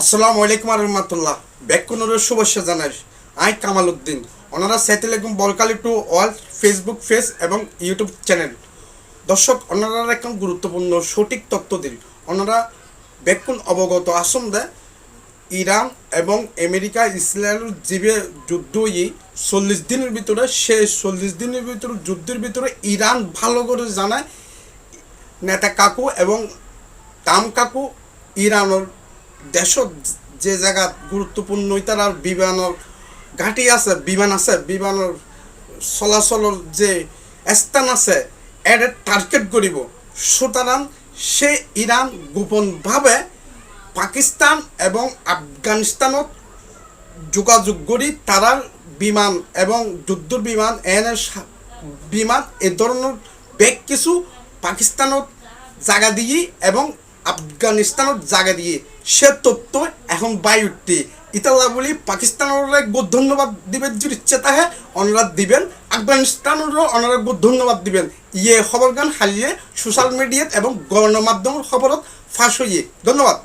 আসসালামু আলাইকুম রহমতুল্লাহ ব্যাকুনের শুভেচ্ছা জানাই আই কামাল উদ্দিন ওনারা সেটেলেকুম বলকালি টু অল ফেসবুক পেজ এবং ইউটিউব চ্যানেল দর্শক ওনারা এখন গুরুত্বপূর্ণ সঠিক তথ্য দিন ওনারা ব্যাকুন অবগত আসুন দে ইরান এবং আমেরিকা ইসরায়েলের জিবে যুদ্ধ 40 দিনের ভিতরে সেই 40 দিনের ভিতরে যুদ্ধের ভিতরে ইরান ভালো করে জানায় নেতা কাকু এবং দাম কাকু ইরানের দেশত যে জায়গা গুরুত্বপূর্ণ তার বিমানের ঘাঁটি আছে বিমানের চলাচলের যে স্থান আছে এর টার্গেট করিব সুতরাং সে ইরান গোপনভাৱে পাকিস্তান এবং আফগানিস্তানত যোগাযোগ করি তারার বিমান এবং যুদ্ধ বিমান বিমান এ ধরনের বেগ কিছু পাকিস্তানত জায়গা দিয়ে এবং আফগানিস্তানত জায়গা দিয়ে সে তথ্য এখন বায়ুটি ইতালা বলি পাকিস্তানের ধন্যবাদ দিবেন যদি ইচ্ছে থাকে অনুরাধ দিবেন আফগানিস্তানেরও ওনারা ধন্যবাদ দিবেন খবর গান হারিয়ে সোশ্যাল মিডিয়াত এবং গণমাধ্যমের খবরত ফাঁস হইয়ে ধন্যবাদ।